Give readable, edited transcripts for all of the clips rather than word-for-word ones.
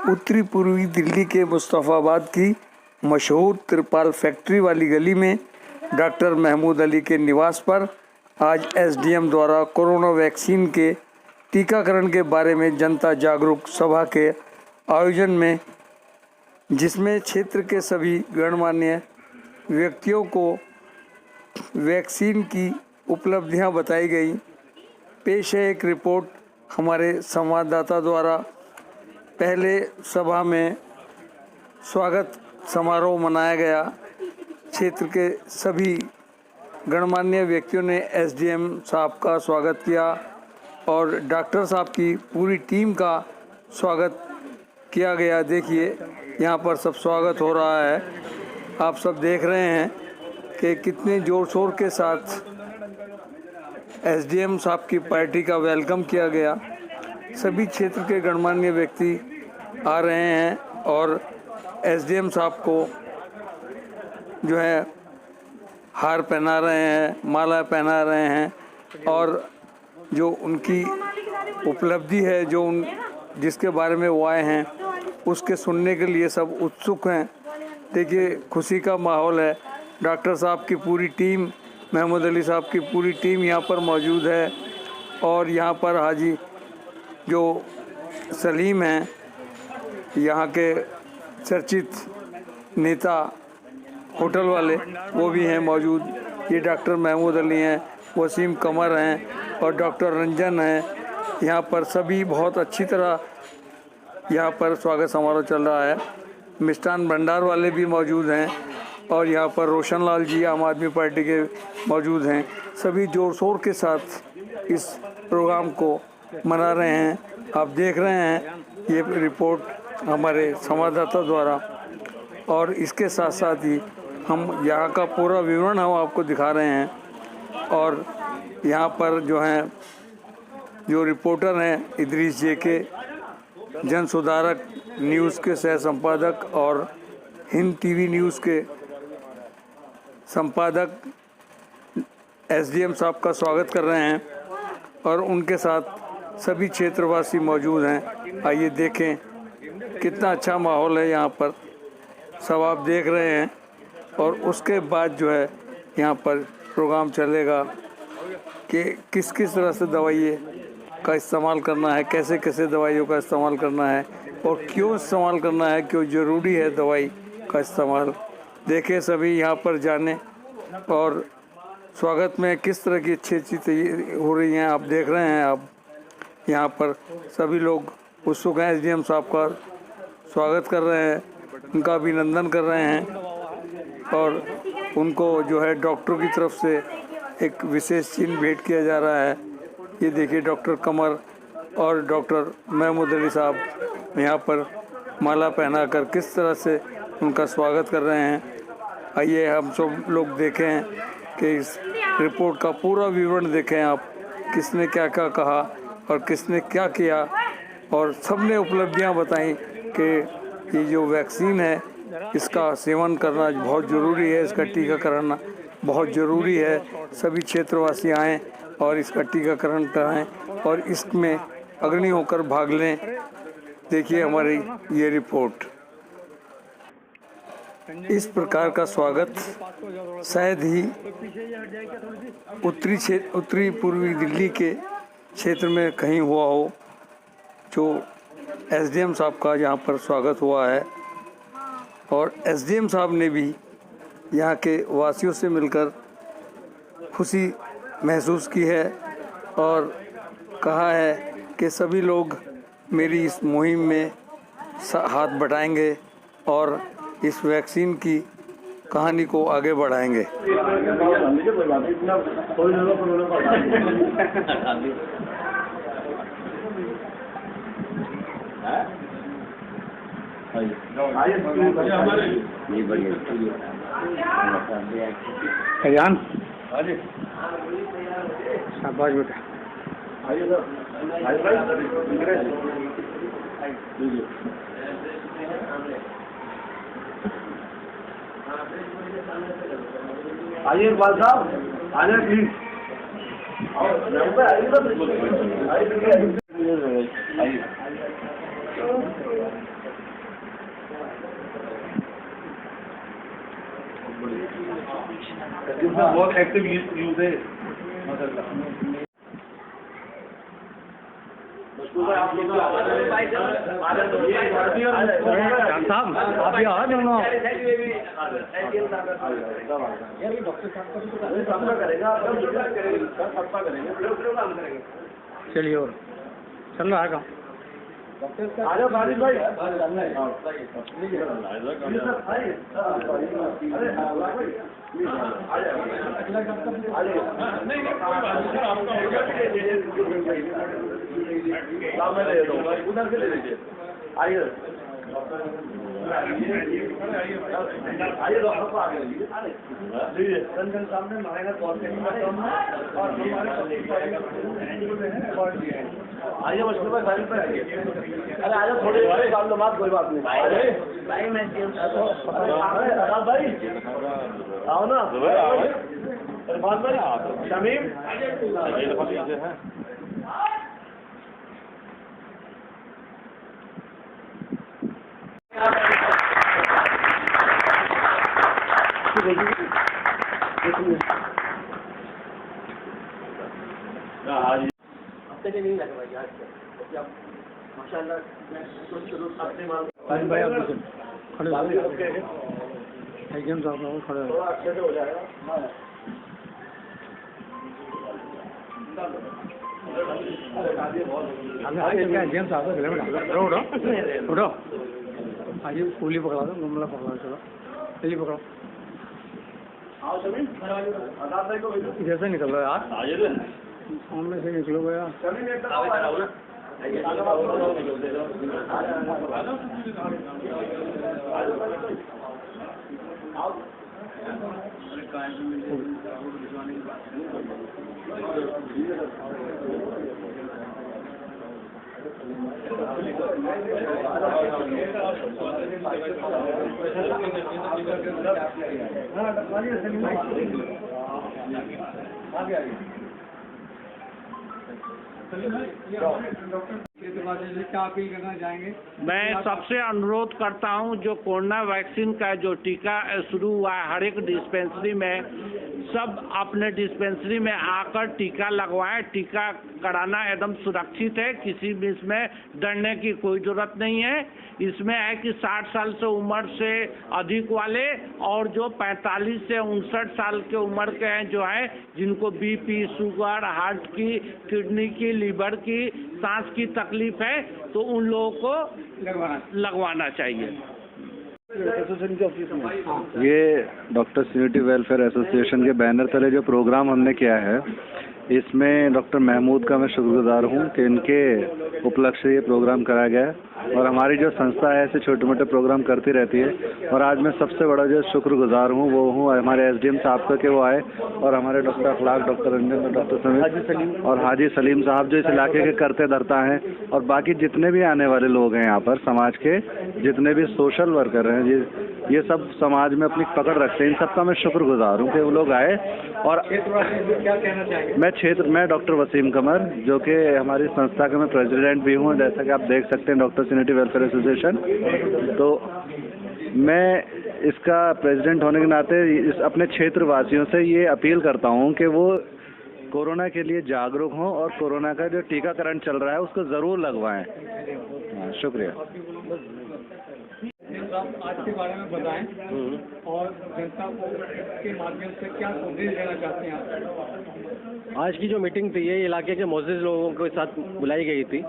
उत्तरी पूर्वी दिल्ली के मुस्तफ़ाबाद की मशहूर तिरपाल फैक्ट्री वाली गली में डॉक्टर महमूद अली के निवास पर आज एसडीएम द्वारा कोरोना वैक्सीन के टीकाकरण के बारे में जनता जागरूक सभा के आयोजन में, जिसमें क्षेत्र के सभी गणमान्य व्यक्तियों को वैक्सीन की उपलब्धियां बताई गई। पेश है एक रिपोर्ट हमारे संवाददाता द्वारा। पहले सभा में स्वागत समारोह मनाया गया। क्षेत्र के सभी गणमान्य व्यक्तियों ने एसडीएम साहब का स्वागत किया और डॉक्टर साहब की पूरी टीम का स्वागत किया गया। देखिए यहाँ पर सब स्वागत हो रहा है। आप सब देख रहे हैं कि कितने ज़ोर शोर के साथ एसडीएम साहब की पार्टी का वेलकम किया गया। सभी क्षेत्र के गणमान्य व्यक्ति आ रहे हैं और एसडीएम साहब को जो है हार पहना रहे हैं, माला पहना रहे हैं और जो उनकी उपलब्धि है, जिसके बारे में वो आए हैं, उसके सुनने के लिए सब उत्सुक हैं। देखिए खुशी का माहौल है। डॉक्टर साहब की पूरी टीम, महमूद अली साहब की पूरी टीम यहाँ पर मौजूद है और यहाँ पर हाजी जो सलीम हैं, यहाँ के चर्चित नेता होटल वाले, वो भी हैं मौजूद। ये डॉक्टर महमूद अली हैं, वसीम कमर हैं और डॉक्टर रंजन हैं। यहाँ पर सभी बहुत अच्छी तरह यहाँ पर स्वागत समारोह चल रहा है। मिष्ठान भंडार वाले भी मौजूद हैं और यहाँ पर रोशन लाल जी आम आदमी पार्टी के मौजूद हैं। सभी जोर शोर के साथ इस प्रोग्राम को मना रहे हैं। आप देख रहे हैं ये रिपोर्ट हमारे संवाददाता द्वारा, और इसके साथ साथ ही हम यहाँ का पूरा विवरण हम आपको दिखा रहे हैं। और यहाँ पर जो हैं, जो रिपोर्टर हैं, इदरीस जेके, जन सुधारक न्यूज़ के सह संपादक और हिंद टीवी न्यूज़ के संपादक एसडीएम साहब का स्वागत कर रहे हैं और उनके साथ सभी क्षेत्रवासी मौजूद हैं। आइए देखें कितना अच्छा माहौल है यहाँ पर, सब आप देख रहे हैं। और उसके बाद जो है यहाँ पर प्रोग्राम चलेगा कि किस किस तरह से दवाई का इस्तेमाल करना है, कैसे कैसे दवाइयों का इस्तेमाल करना है और क्यों इस्तेमाल करना है, क्यों ज़रूरी है दवाई का इस्तेमाल। देखें सभी यहाँ पर जाने और स्वागत में किस तरह की अच्छी अच्छी तैयारी हो रही हैं। आप देख रहे हैं, आप यहाँ पर सभी लोग उत्सुक हैं। एसडीएम साहब का स्वागत कर रहे हैं, उनका अभिनंदन कर रहे हैं और उनको जो है डॉक्टर की तरफ से एक विशेष चिन्ह भेंट किया जा रहा है। ये देखिए डॉक्टर कमर और डॉक्टर महमूद अली साहब यहाँ पर माला पहनाकर किस तरह से उनका स्वागत कर रहे हैं। आइए हम सब लोग देखें कि इस रिपोर्ट का पूरा विवरण देखें आप, किसने क्या क्या कहा और किसने क्या किया, और सब ने उपलब्धियाँ बताई कि ये जो वैक्सीन है इसका सेवन करना बहुत ज़रूरी है, इसका टीकाकरण बहुत ज़रूरी है। सभी क्षेत्रवासी आएँ और इसका टीकाकरण कराएँ और इसमें अग्रणी होकर भाग लें। देखिए हमारी ये रिपोर्ट। इस प्रकार का स्वागत शायद ही उत्तरी पूर्वी दिल्ली के क्षेत्र में कहीं हुआ हो, जो एसडीएम साहब का यहाँ पर स्वागत हुआ है। और एसडीएम साहब ने भी यहाँ के वासियों से मिलकर खुशी महसूस की है और कहा है कि सभी लोग मेरी इस मुहिम में हाथ बटाएंगे और इस वैक्सीन की कहानी को आगे बढ़ाएंगे। कल्याण शाबाश बेटा। आइए इकबाल साहब, आइए प्लीज। आइए बहुत एक्टिव यूज है। साहब आप ये आ जाओ। चलिए और चल रहा है काम। आजा बारिश भाई। उधर से ले लीजिए। आइए आइए डॉक्टर को आगे लीजिए। रंजन सामने हमारे कॉल और आइए मशहूर भाई साइड पे आइए। अरे आजा थोड़ी देर काम तो बात कोई बात नहीं। भाई मैं भाई आओ ना इरफान भाई शमीम हफ्ते के नहीं लगे भाई आज माशाल्लाह अपने माल भाई आप खड़े एकदम साहब खड़े थोड़ा अच्छे से हो जाएगा। जेम्स साहब उठो उठो आज फूली पकड़ा दो गमला पकड़ा चलो चलिए पकड़ो। आओ शमीम आजाद भाई को इधर से निकल रहा है यार सामने से निकलो गया। शमीम एक तरफ आओ ना। क्या अपील करना चाहेंगे? मैं सबसे अनुरोध करता हूं जो कोरोना वैक्सीन का जो टीका शुरू हुआ है हर एक डिस्पेंसरी में सब अपने डिस्पेंसरी में आकर टीका लगवाएं। टीका कराना एकदम सुरक्षित है, किसी भी इसमें डरने की कोई जरूरत नहीं है। इसमें है कि 60 साल से उम्र से अधिक वाले और जो 45 से 59 साल के उम्र के हैं जो है जिनको बीपी, शुगर, हार्ट की, किडनी की, लीवर की, सांस की तकलीफ है तो उन लोगों को लगवाना चाहिए। ये डॉक्टर यूनिटी वेलफेयर एसोसिएशन के बैनर तले जो प्रोग्राम हमने किया है इसमें डॉक्टर महमूद का मैं शुक्रगुजार हूँ कि इनके उपलक्ष्य से ये प्रोग्राम कराया गया है और हमारी जो संस्था है ऐसे छोटे मोटे प्रोग्राम करती रहती है। और आज मैं सबसे बड़ा जो शुक्रगुजार हूँ वो हूँ हमारे एसडीएम साहब का कि वो आए और हमारे डॉक्टर अखलाक, डॉक्टर रंजन, डॉक्टर समीर और हाजी सलीम साहब जो इस इलाके के करते धरता हैं और बाकी जितने भी आने वाले लोग हैं यहाँ पर समाज के जितने भी सोशल वर्कर हैं ये सब समाज में अपनी पकड़ रखते हैं। इन सबका मैं शुक्रगुजार हूँ कि वो लोग आए। और क्या कहना चाहेंगे? मैं डॉक्टर वसीम कमर जो कि हमारी संस्था का मैं प्रेसिडेंट भी हूँ, जैसा कि आप देख सकते हैं डॉक्टर यूनिटी वेलफेयर एसोसिएशन। तो मैं इसका प्रेसिडेंट होने के नाते इस अपने क्षेत्र वासियों से ये अपील करता हूँ कि वो कोरोना के लिए जागरूक हों और कोरोना का जो टीकाकरण चल रहा है उसको ज़रूर लगवाएं। शुक्रिया। आज के बारे में बताएं और जनता को के माध्यम से क्या संदेश देना चाहते हैं आप? आज की जो मीटिंग थी ये इलाके के मोअज़्ज़िज़ लोगों के साथ बुलाई गई थी।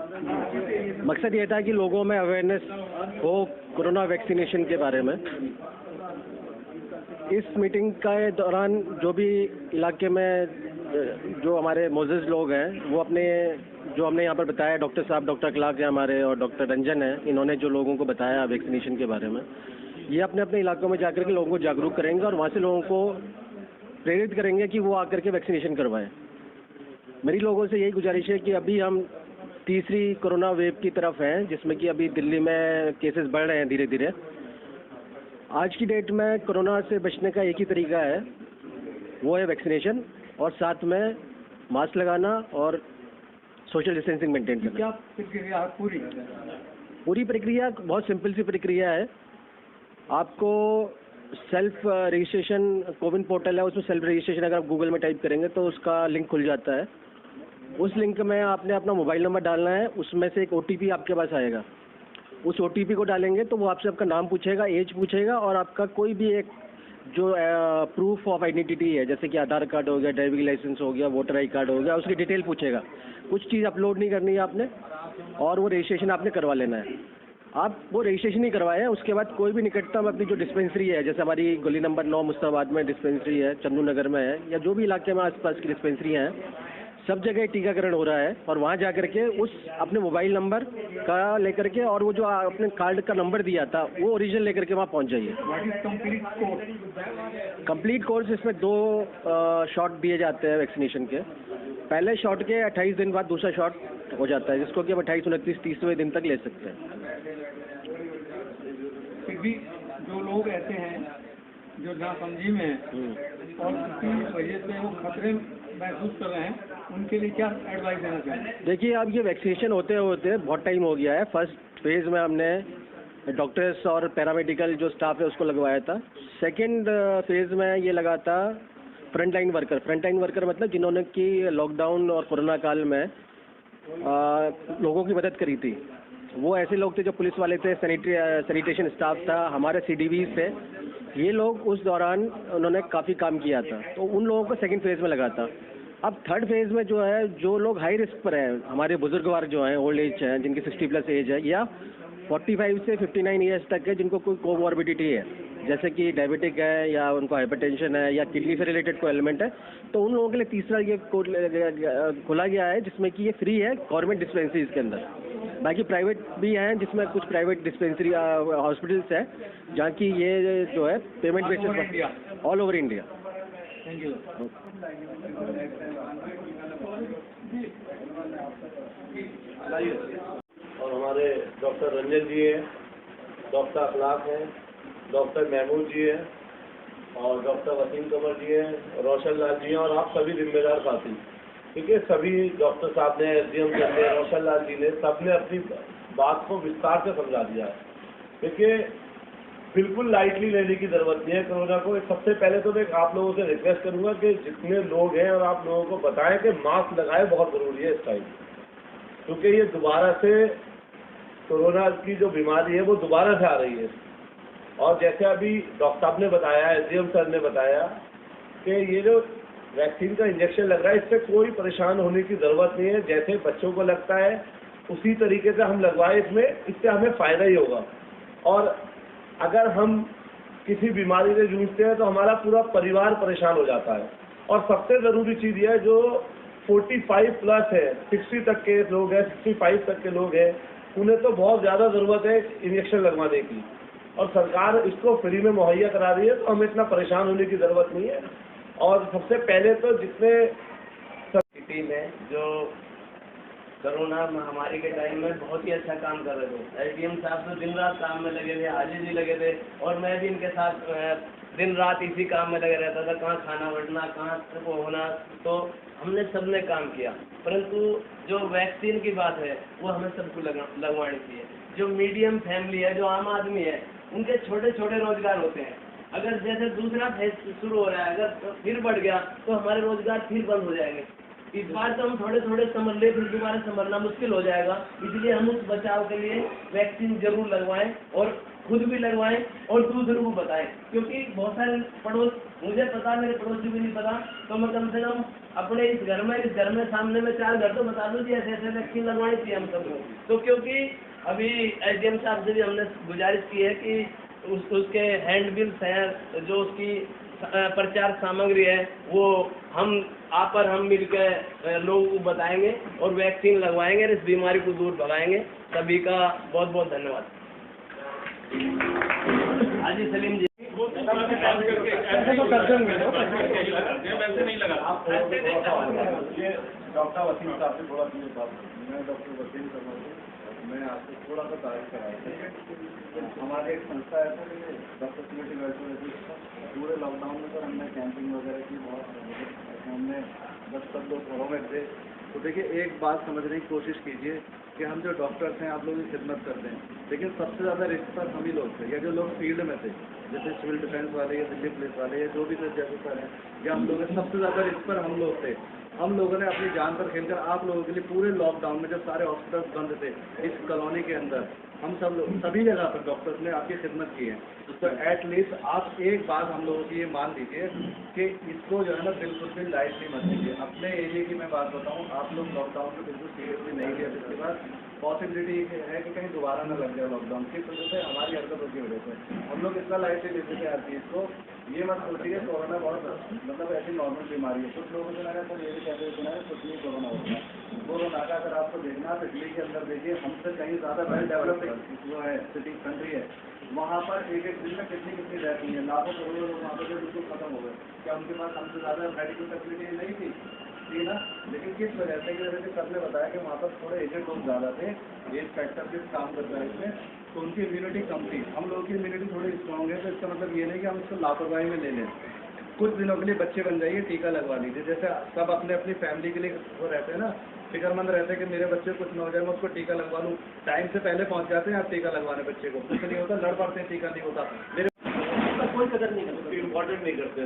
मकसद ये था कि लोगों में अवेयरनेस हो कोरोना वैक्सीनेशन के बारे में। इस मीटिंग के दौरान जो भी इलाके में जो हमारे मोअज़्ज़िज़ लोग हैं वो अपने जो हमने यहाँ पर बताया डॉक्टर साहब, डॉक्टर अखलाक हैं हमारे और डॉक्टर रंजन हैं, इन्होंने जो लोगों को बताया वैक्सीनेशन के बारे में ये अपने अपने इलाकों में जाकर के लोगों को जागरूक करेंगे और वहाँ से लोगों को प्रेरित करेंगे कि वो आकर के वैक्सीनेशन करवाएं। मेरी लोगों से यही गुजारिश है कि अभी हम तीसरी कोरोना वेव की तरफ हैं जिसमें कि अभी दिल्ली में केसेस बढ़ रहे हैं धीरे धीरे। आज की डेट में कोरोना से बचने का एक ही तरीका है वो है वैक्सीनेशन और साथ में मास्क लगाना और सोशल डिस्टेंसिंग मेंटेन करना। क्या प्रक्रिया पूरी प्रक्रिया बहुत सिंपल सी प्रक्रिया है। आपको सेल्फ रजिस्ट्रेशन कोविन पोर्टल है, उसमें सेल्फ रजिस्ट्रेशन अगर आप गूगल में टाइप करेंगे तो उसका लिंक खुल जाता है। उस लिंक में आपने अपना मोबाइल नंबर डालना है, उसमें से एक OTP आपके पास आएगा। उस OTP को डालेंगे तो वो आपसे आपका नाम पूछेगा, एज पूछेगा और आपका कोई भी एक जो प्रूफ ऑफ आइडेंटिटी है, जैसे कि आधार कार्ड हो गया, ड्राइविंग लाइसेंस हो गया, वोटर आई कार्ड हो गया, उसकी डिटेल पूछेगा। कुछ चीज़ अपलोड नहीं करनी है आपने और वो रजिस्ट्रेशन आपने करवा लेना है। आप वो रजिस्ट्रेशन ही करवाए हैं, उसके बाद कोई भी निकटतम अपनी जो डिस्पेंसरी है, जैसे हमारी गली नंबर 9 मुस्ताबाद में डिस्पेंसरी है, चंदू नगर में है, या जो भी इलाके में आसपास की डिस्पेंसरी हैं, सब जगह टीकाकरण हो रहा है। और वहाँ जा कर के उस अपने मोबाइल नंबर का लेकर के और वो जो अपने कार्ड का नंबर दिया था वो ओरिजिनल लेकर के वहाँ पहुँच जाइए। What is complete course? Complete course इसमें 2 शॉट दिए जाते हैं वैक्सीनेशन के। पहले शॉट के 28 दिन बाद दूसरा शॉट हो जाता है, जिसको कि हम 28, 29, 30वें दिन तक ले सकते हैं। फिर भी जो लोग ऐसे हैं जो नासमझी में हैं और उसकी वजह से वो खतरे महसूस कर रहे हैं, उनके लिए क्या एडवाइस देना चाहिए? देखिए, अब ये वैक्सीनेशन होते होते बहुत टाइम हो गया है। फर्स्ट फेज़ में हमने डॉक्टर्स और पैरामेडिकल जो स्टाफ है उसको लगवाया था। सेकंड फेज़ में ये लगा था फ्रंटलाइन वर्कर। फ्रंटलाइन वर्कर मतलब जिन्होंने कि लॉकडाउन और कोरोना काल में लोगों की मदद करी थी। वो ऐसे लोग थे जो पुलिस वाले थे, सैनिटेशन स्टाफ था, हमारे CDVs थे। ये लोग उस दौरान उन्होंने काफ़ी काम किया था, तो उन लोगों को सेकंड फेज़ में लगा था। अब थर्ड फेज़ में जो है, जो लोग हाई रिस्क पर हैं, हमारे बुजुर्गवार जो हैं, ओल्ड एज हैं, जिनकी 60+ एज है, या 45 से 59 ईयर्स तक है, जिनको कोई कोमॉर्बिडिटी है, जैसे कि डायबिटिक है या उनको हाइपरटेंशन है या किडनी से रिलेटेड कोई एलिमेंट है, तो उन लोगों के लिए तीसरा ये कोड खोला गया है, जिसमें कि ये फ्री है गवर्नमेंट डिस्पेंसरीज के अंदर। बाकी प्राइवेट भी हैं, जिसमें कुछ प्राइवेट डिस्पेंसरी हॉस्पिटल्स हैं जहाँ की ये जो है पेमेंट बेसिस पर all over India. Thank you. और हमारे डॉक्टर रंजन जी हैं, डॉक्टर अखलाक हैं, डॉक्टर महमूद जी हैं और डॉक्टर वसीम कमर जी हैं, रोशन लाल जी हैं और आप सभी जिम्मेदार साथी। ठीक है, सभी डॉक्टर साहब ने, SDM साहब ने, रोशन लाल जी ने, सबने अपनी बात को विस्तार से समझा दिया है। देखिए, बिल्कुल लाइटली लेने की जरूरत नहीं है कोरोना को। सबसे पहले तो मैं आप लोगों से रिक्वेस्ट करूंगा कि जितने लोग हैं और आप लोगों को बताएं कि मास्क लगाए, बहुत जरूरी है इस टाइम, क्योंकि ये दोबारा से कोरोना की जो बीमारी है वो दोबारा से आ रही है। और जैसे अभी डॉक्टर साहब ने बताया, SDM सर ने बताया कि ये जो वैक्सीन का इंजेक्शन लग रहा है, इससे कोई परेशान होने की ज़रूरत नहीं है। जैसे बच्चों को लगता है उसी तरीके से हम लगवाए इसमें, इससे हमें फ़ायदा ही होगा। और अगर हम किसी बीमारी से जूझते हैं तो हमारा पूरा परिवार परेशान हो जाता है। और सबसे ज़रूरी चीज़ यह है, जो 45+ है, 60 तक के लोग हैं, 65 तक के लोग हैं, उन्हें तो बहुत ज़्यादा ज़रूरत है इंजेक्शन लगवाने की, और सरकार इसको फ्री में मुहैया करा रही है, तो हमें इतना परेशान होने की ज़रूरत नहीं है। और सबसे पहले तो जितने टीम है जो कोरोना महामारी के टाइम में बहुत ही अच्छा काम कर रहे थे, SDM साहब तो दिन रात काम में लगे थे, हाजी जी लगे थे, और मैं भी इनके साथ दिन रात इसी काम में लगे रहता था, कहाँ खाना बढ़ना, कहाँ वो होना, तो हमने सबने काम किया। परंतु जो वैक्सीन की बात है वो हमें सबको लगवानी चाहिए। जो मीडियम फैमिली है, जो आम आदमी है, उनके छोटे छोटे रोजगार होते हैं। अगर जैसे दूसरा फेज शुरू हो रहा है, अगर फिर बढ़ गया तो हमारे रोजगार फिर बंद हो जाएंगे। इस बार तो हम थोड़े थोड़े संभल ले, फिर दोबारा संभलना मुश्किल हो जाएगा। इसलिए हम उस बचाव के लिए वैक्सीन जरूर लगवाएं और खुद भी लगवाएं और दूसरों को बताएं, क्योंकि बहुत सारे पड़ोस, मुझे पता, मेरे पड़ोसी भी नहीं पता, तो मैं कम से कम अपने इस घर में सामने में 4 घर तो बता दूँ कि ऐसे ऐसे वैक्सीन लगवानी चाहिए हम सबको। तो क्योंकि अभी SDM साहब से भी हमने गुजारिश की है कि उसके हैंड बिल्स हैं, जो उसकी प्रचार सामग्री है, वो आप और हम मिलकर लोगों को बताएंगे और वैक्सीन लगवाएंगे और इस बीमारी को दूर भगाएंगे। सभी का बहुत बहुत धन्यवाद। हाजी सलीम जी, डॉक्टर वसीम साहब से थोड़ा सी बात, मैं डॉक्टर वसीम कमर, मैं आपसे थोड़ा सा तारीफ कराया। हमारी एक संस्था है सर, ये डॉक्टर सिनेटी वेलफेयर, पूरे लॉकडाउन में सर हमने कैंपिंग वगैरह की, बहुत हमने 10 लोग घरों में थे। तो देखिए, एक बात समझने की कोशिश कीजिए कि हम जो डॉक्टर्स हैं आप लोगों की खिदमत करते हैं, लेकिन सबसे ज़्यादा रिस्क पर हम ही लोग थे, या जो लोग फील्ड में थे जैसे सिविल डिफेंस वाले या दिल्ली पुलिस वाले या जो भी थे जैसे सर हैं, या हम लोग सबसे ज़्यादा रिस्क पर हम लोग थे। हम लोगों ने अपनी जान पर खेलकर आप लोगों के लिए पूरे लॉकडाउन में जब सारे हॉस्पिटल्स बंद थे इस कॉलोनी के अंदर, हम सब लोग सभी जगह पर डॉक्टर्स ने आपकी खिदमत की है। तो एटलीस्ट आप एक बात हम लोगों की ये मान लीजिए कि इसको जो है ना बिल्कुल भी लाइटली मत लीजिए। अपने एरिया की मैं बात बताऊँ, आप लोग लॉकडाउन को बिल्कुल सीरियसली नहीं लिया, जिसके बाद पॉसिबिलिटी है कि कहीं दोबारा ना लग जाए लॉकडाउन की वजह से, हमारी हरकतों की वजह से हम लोग इतना लाइटली लेते थे हर चीज़ को। ये मत सोचिए कोरोना बहुत मतलब ऐसी नॉर्मल बीमारी है। कुछ लोगों ने तो ये भी कहते सुना है कुछ नहीं कोरोना होता है। कोरोना का अगर आपको देखना है इटली के अंदर देखिए, हमसे कहीं ज़्यादा वेल डेवलप्ड जो है सिटी कंट्री है, वहाँ पर एक एक दिन में कितनी डेथ हुई है, लाखों करोड़ों लोग वहाँ पर बिल्कुल खत्म हो गए। क्या उनके पास हमसे ज़्यादा मेडिकल फैसिलिटी नहीं थी? थी ना, लेकिन किस वजह से, सर ने बताया कि वहाँ पर थोड़े एजेड लोग ज़्यादा थे, एज फैक्टर भी काम करता है इसमें, तो उनकी इम्यूनिटी कम थी। हम लोगों की इम्यूनिटी थोड़ी स्ट्रॉन्ग है, तो इसका मतलब ये नहीं कि हम इसको लापरवाही में ले लें। कुछ दिनों के लिए बच्चे बन जाइए, टीका लगवा लीजिए। जैसे सब अपने अपनी फैमिली के लिए वो रहते हैं ना, फिक्रमंद रहते हैं कि मेरे बच्चे कुछ न हो जाए, मैं उसको टीका लगवा लूँ। टाइम से पहले पहुँच जाते हैं आप टीका लगवाने बच्चे को, कुछ नहीं होता, लड़ पड़ते हैं, टीका नहीं होता। मेरे कोई कदर नहीं करते, इम्पोर्टेंट नहीं करते।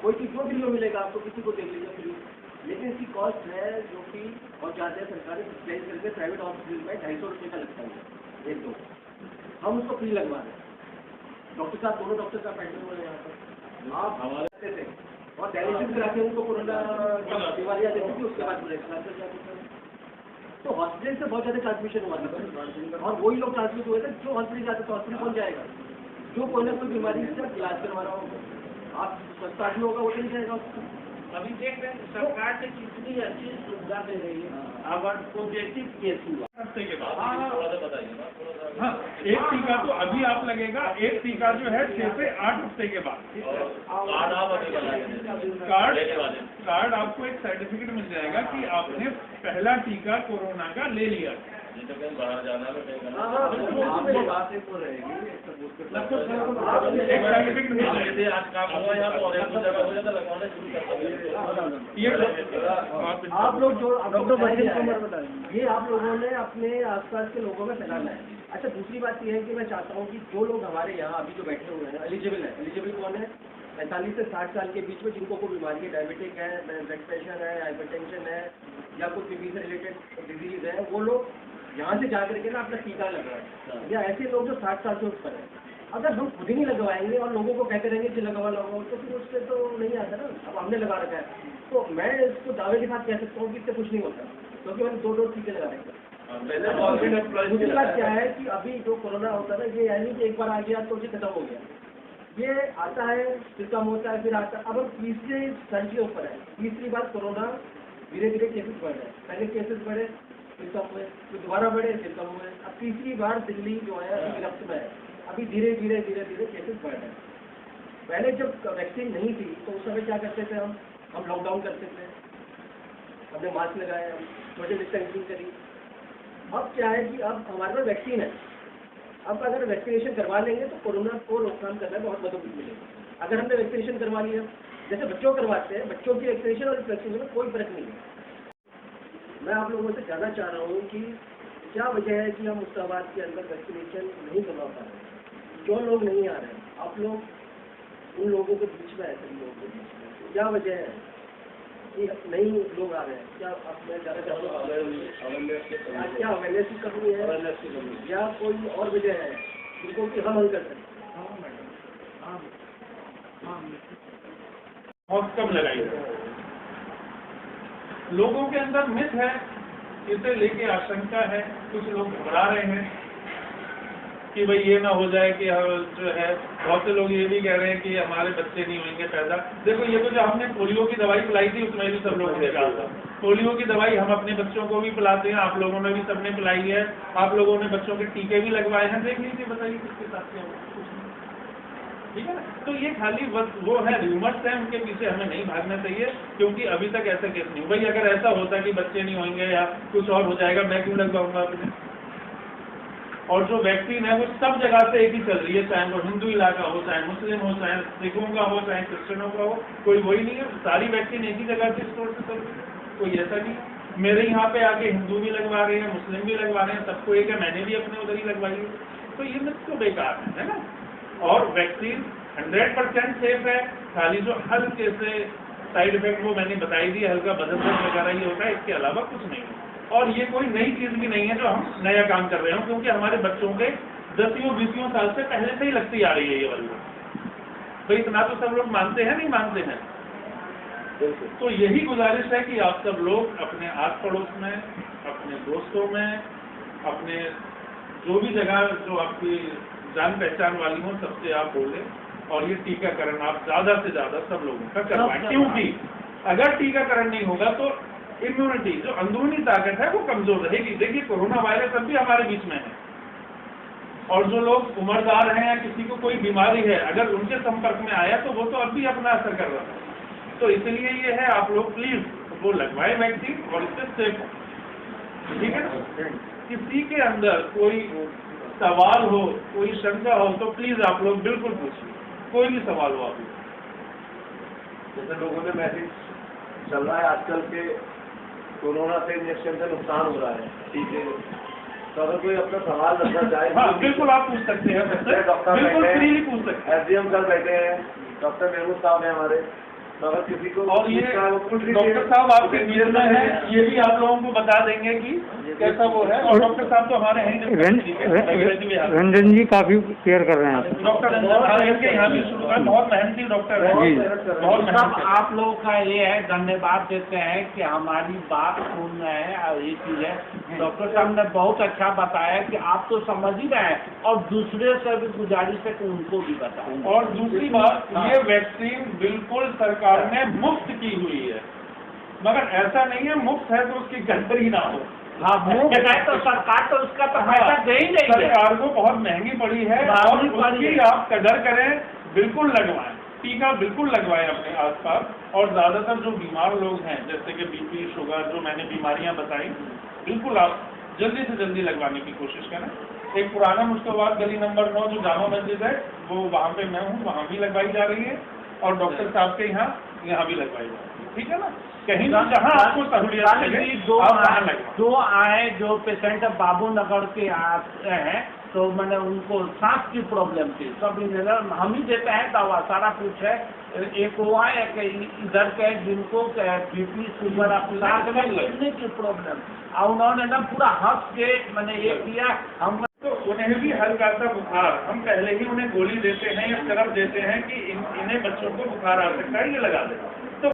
कोई चीज़ को फ्री में मिलेगा आपको, किसी को देख लीजिए फ्री, लेकिन इसकी कॉस्ट है जो कि बहुत ज़्यादा है। सरकारी सब्सिडाइज करके प्राइवेट हॉस्पिटल में 250 रुपये का लगता है एक दो, हम उसको फ्री लगवा रहे हैं। डॉक्टर साहब, दोनों डॉक्टर साहब बैठे हुए हैं यहाँ पर, आप हमारे थे और डायलिसिस कराते उनको कोरोना बीमारी आ जाती थी, उसके बाद ब्लड जाते थे। तो हॉस्पिटल से बहुत ज़्यादा ट्रांसमिशन हुआ था, और वही लोग ट्रांसमिट हुए थे जो हॉस्पिटल जाते थे। हॉस्पिटल कौन जाएगा? जो कोई ना कोई बीमारी से इलाज करवा रहा होगा, आप सस्ता आदमी होगा वो नहीं जाएगा हॉस्पिटल। अभी देख रहे हैं सरकार ने कितनी अच्छी सुविधा दे रही है। अगर पॉजिटिव केस हुआ हफ्ते के बाद, हाँ, एक टीका तो अभी आप लगेगा, एक टीका जो है 6 से 8 हफ्ते के बाद। कार्ड आपको एक सर्टिफिकेट मिल जाएगा कि आपने पहला टीका कोरोना का ले लिया। बाहर जाना एक सर्टिफिकेट मिल जाएगा। आप लोग जो ये आप लोगों ने अपने आसपास के लोगों में फैलाना है। अच्छा, दूसरी बात यह है कि मैं चाहता हूँ कि जो लोग हमारे यहाँ अभी जो बैठे हुए हैं एलिजिबल है, एलिजिबल कौन है? 45 से 60 साल के बीच में जिनको कोई बीमारी है, डायबिटिक है, ब्लड प्रेशर है, हाइपरटेंशन है, या कुछ बीपी से रिलेटेड डिजीज है, वो लोग यहाँ से जा करके ना अपना टीका लगवाएं। या ऐसे लोग जो 60 साल से ऊपर है, अगर हम खुद ही नहीं लगवाएंगे और लोगों को कहते रहेंगे कि लगाओ तो फिर उससे तो नहीं आता ना। अब हमने लगा रखा है, तो मैं इसको दावे के साथ कह सकता हूँ कि इससे कुछ नहीं होता, क्योंकि मैंने 2 डोज टीके लगा रखे हैं। दूसरी बात क्या है कि अभी जो कोरोना होता है ना, ये यानी कि एक बार आ गया तो ये खत्म हो गया, ये आता है फिर कम होता है फिर आता है। अब हम तीसरे साल के ऊपर है, तीसरी बार कोरोना धीरे धीरे केसेस बढ़ रहे हैं। पहले केसेस बढ़े फिर कम हुए, फिर दोबारा बढ़े फिर कम हुए, अब तीसरी बार दिल्ली जो है गिरफ्त में है। अभी धीरे धीरे केसेस बढ़ रहे हैं। पहले जब वैक्सीन नहीं थी तो उस समय क्या करते थे हम लॉकडाउन करते थे, हमने मास्क लगाए, हम सोशल डिस्टेंसिंग करी। अब क्या है कि अब हमारे पास वैक्सीन है, अब अगर वैक्सीनेशन करवा लेंगे तो कोरोना को रोकथाम करने में बहुत मदद मिलेगी। अगर हमने वैक्सीनेशन करवा लिया, जैसे बच्चों करवाते हैं, बच्चों की वैक्सीनेशन और इस वैक्सीनेशन में कोई फर्क नहीं है। मैं आप लोगों से जानना चाह रहा हूँ कि क्या वजह है कि हम मुस्ताबाद के अंदर वैक्सीनेशन नहीं करवा पा रहे हैं, क्यों लोग नहीं आ रहे हैं? आप लोग उन लोगों के बीच में, ऐसे लोगों के बीच में क्या वजह है कि नहीं लोग आ रहे हैं? क्या आप मैं जानना चाहता हूँ क्या अवेयरनेस की कमी है या कोई और वजह है जिनको कि हम हल कर सकते हैं? बहुत कम लगाई है। लोगों के अंदर मिथ है, इसे लेके आशंका है, कुछ लोग घबरा रहे हैं कि भाई ये ना हो जाए कि जो है, बहुत से लोग ये भी कह रहे हैं कि हमारे बच्चे नहीं होंगे पैदा। देखो, ये तो जो हमने पोलियो की दवाई पिलाई थी उसमें भी सब लोगों ने कहा था, पोलियो की दवाई हम अपने बच्चों को भी पिलाते हैं, आप लोगों ने भी सबने पिलाई है, आप लोगों ने बच्चों के टीके भी लगवाए हैं। देख लीजिए, बताइए किसके साथ क्या होगा, ठीक है ना। तो ये खाली वो है, र्यूमर्स हैं, उनके पीछे हमें नहीं भागना चाहिए, क्योंकि अभी तक ऐसा केस नहीं। भाई अगर ऐसा होता कि बच्चे नहीं होंगे या कुछ और हो जाएगा, मैं क्यों लगवाऊंगा अपने? और जो वैक्सीन है वो सब जगह से एक ही चल रही है, चाहे वो हिंदू इलाका हो, चाहे मुस्लिम हो, चाहे सिखों का हो, चाहे क्रिश्चियनों का हो, कोई वही नहीं है। सारी वैक्सीन एक ही जगह से स्टोर से चल रही है, कोई ऐसा नहीं। मेरे यहाँ पे आके हिंदू भी लगवा रहे हैं, मुस्लिम भी लगवा रहे हैं, सबको एक है, मैंने भी अपने उधर ही लगवाई है। तो ये मिथ तो बेकार है ना। और वैक्सीन 100% सेफ है, खाली जो हल्के से साइड इफेक्ट वो मैंने बताई दी, हल्का बदन दर्द वगैरह ये होता है, इसके अलावा कुछ नहीं है। और ये कोई नई चीज भी नहीं है जो हम नया काम कर रहे हो, क्योंकि हमारे बच्चों के 10-20 साल से पहले से ही लगती आ रही है ये वाली। तो इतना तो सब लोग मानते हैं, नहीं मानते हैं? तो यही गुजारिश है कि आप सब लोग अपने आस पड़ोस में, अपने दोस्तों में, अपने जो भी जगह जो आपकी जान पहचान वाली हो, सबसे आप बोले और ये टीकाकरण आप ज्यादा से ज्यादा सब लोगों का करवाएं। क्योंकि अगर टीकाकरण नहीं होगा तो इम्यूनिटी, जो अंदरूनी ताकत है, वो कमजोर रहेगी। देखिए, कोरोना वायरस अब भी हमारे बीच में है, और जो लोग उम्रदार हैं या किसी को कोई बीमारी है, अगर उनके संपर्क में आया तो वो तो अब भी अपना असर कर रहा है। तो इसलिए ये है, आप लोग प्लीज वो लगवाए वैक्सीन और इससे सेफ हो, ठीक है ना। किसी के अंदर कोई सवाल हो, कोई शंका हो, तो प्लीज आप लोग बिल्कुल पूछिए, कोई भी सवाल हो आप। जैसे लोगों में मैसेज चल रहा है आजकल के कोरोना से इंजेक्शन से नुकसान हो रहा है, ठीक है, तो अगर कोई अपना सवाल रखना चाहे, हाँ बिल्कुल आप पूछ सकते हैं, डॉक्टर बिल्कुल बैठे फ्रीली पूछ सकते हैं। SDM सर बैठे हैं, डॉक्टर महमूद साहब हैं हमारे, तो अगर किसी को और ये डॉक्टर साहब आपके बीच में है, ये भी आप लोगों को बता देंगे कि कैसा वो है। और डॉक्टर साहब तो हमारे हैं, रंजन जी काफी केयर कर रहे हैं। डॉक्टर रंजन के यहाँ भी शुरू है, बहुत मेहनती डॉक्टर है, बहुत सब मेहनती। आप लोगों का ये है, धन्यवाद देते हैं कि हमारी बात सुन रहे हैं। और ये चीज है, डॉक्टर साहब ने बहुत अच्छा बताया कि आप तो समझ ही रहे हैं, और दूसरे से भी गुजारिश है कि उनको भी बताएं। और दूसरी बात, ये वैक्सीन बिल्कुल सरकार ने मुफ्त की हुई है, मगर ऐसा नहीं है मुफ्त है तो उसकी गड़बड़ी ना हो। हाँ, मुफ्त है तो सरकार तो उसका तो पैसा दे ही नहीं है। सरकार को बहुत महंगी पड़ी है, और उसकी आप कदर करें, बिल्कुल लगवाएं, टीका बिल्कुल लगवाएं अपने आसपास। और ज्यादातर जो बीमार लोग हैं, जैसे कि BP, शुगर, जो मैंने बीमारियां बताई, बिल्कुल आप जल्दी से जल्दी लगवाने की कोशिश करें। एक पुराना मुश्तबाद गली नंबर 9 जो जामा मस्जिद है, वो वहाँ पे मैं हूँ, वहाँ भी लगवाई जा रही है, और डॉक्टर साहब के यहाँ भी लगवाई जा रही है, ठीक है ना। कहीं ना जहाँ आपको सहूलियत मिले आप वहाँ लगवाएं। दो आए जो पेशेंट बाबू नगर के आए हैं, तो मैंने उनको सांस की प्रॉब्लम थी, सब हम ही देते हैं दवा, सारा कुछ है। एक वो है कि इधर के जिनको BP, शुगर, किडनी की प्रॉब्लम, और उन्होंने ना पूरा हंस के मैंने ये किया। हम तो उन्हें भी हल्का सा बुखार, हम पहले ही उन्हें गोली देते हैं या सिरप देते हैं कि इन्हें बच्चों को बुखार आ सकता है, ये लगा दें। तो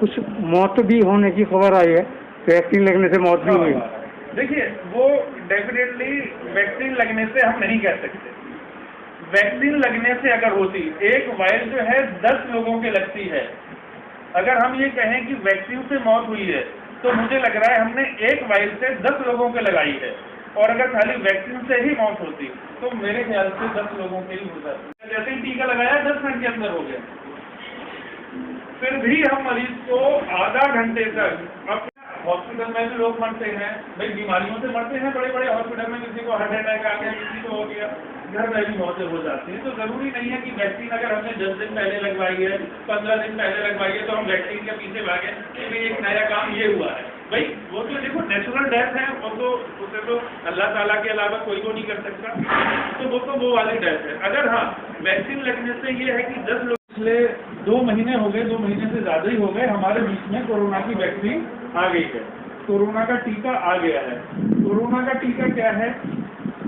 कुछ मौत भी होने की खबर आई है, वैक्सीन लगने से मौत भी हुई। देखिए, वो डेफिनेटली वैक्सीन लगने से हम नहीं कह सकते। वैक्सीन लगने से अगर होती, एक वायल जो है 10 लोगों के लगती है, अगर हम ये कहें कि वैक्सीन से मौत हुई है, तो मुझे लग रहा है हमने एक वायल से 10 लोगों के लगाई है। और अगर खाली वैक्सीन से ही मौत होती तो मेरे ख्याल से 10 लोगों के ही हो जाती। जैसे ही टीका लगाया 10 मिनट के अंदर हो गया, फिर भी हम मरीज को आधा घंटे तक, अब हॉस्पिटल में भी लोग मरते हैं, भाई बीमारियों से मरते हैं, बड़े बड़े हॉस्पिटल में किसी को हार्ट अटैक आ गया, किसी को हो गया, घर में भी मौतें हो जाती हैं। तो जरूरी नहीं है कि वैक्सीन अगर हमने 10 दिन पहले लगवाई है, 15 दिन पहले लगवाई है, तो हम वैक्सीन के पीछे भागे कि भाई एक नया काम ये हुआ है। भाई वो तो देखो नेचुरल डेथ है, और तो उसे तो अल्लाह ताला के अलावा कोई को नहीं कर सकता, तो वो वाली डेथ है। अगर हाँ वैक्सीन लगने से ये है कि 10 लोग, पिछले 2 महीने हो गए, 2 महीने से ज्यादा ही हो गए, हमारे बीच में कोरोना की वैक्सीन आ गई है, कोरोना का टीका आ गया है। कोरोना का टीका क्या है?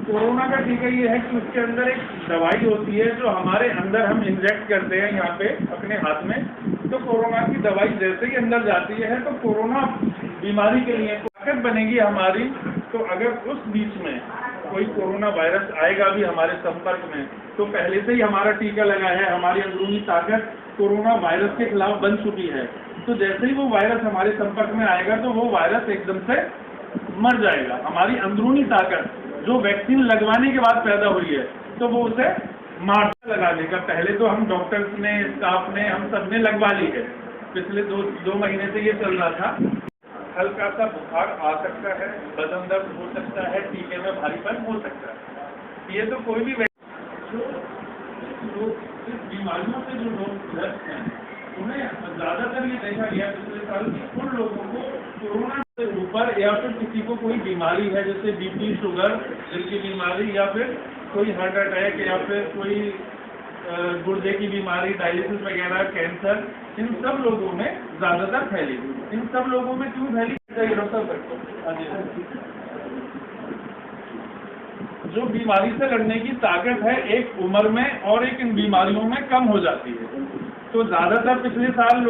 कोरोना का टीका ये है कि उसके अंदर एक दवाई होती है जो हमारे अंदर हम इंजेक्ट करते हैं यहाँ पे अपने हाथ में। तो कोरोना की दवाई जैसे ही अंदर जाती है तो कोरोना बीमारी के लिए ताकत बनेगी हमारी। तो अगर उस बीच में कोई कोरोना वायरस आएगा भी हमारे संपर्क में, तो पहले से ही हमारा टीका लगा है, हमारी अंदरूनी ताकत कोरोना वायरस के खिलाफ बन चुकी है। तो जैसे ही वो वायरस हमारे संपर्क में आएगा तो वो वायरस एकदम से मर जाएगा। हमारी अंदरूनी ताकत जो वैक्सीन लगवाने के बाद पैदा हुई है, तो वो उसे मार लगाने का, पहले तो हम डॉक्टर्स ने, स्टाफ ने, हम सब ने लगवा ली है। पिछले 2 महीने से ये चल रहा था। हल्का सा बुखार आ सकता है, बदन दर्द हो सकता है, टीके में भारीपन हो सकता है। ये तो कोई भी जो इस बीमारियों से जो लोग ग्रस्त हैं उन्हें ज्यादातर ये देखा गया पिछले साल कि उन लोगों को कोरोना से ऊपर या फिर किसी को कोई बीमारी है जैसे बीपी, शुगर, दिल की बीमारी या फिर कोई हार्ट अटैक या फिर कोई गुर्दे की बीमारी, डायलिसिस वगैरह, कैंसर, इन सब लोगों में ज्यादातर फैली। इन सब लोगों में क्यों फैली? जो बीमारी से लड़ने की ताकत है एक उम्र में और एक इन बीमारियों में कम हो जाती है। तो ज्यादातर पिछले साल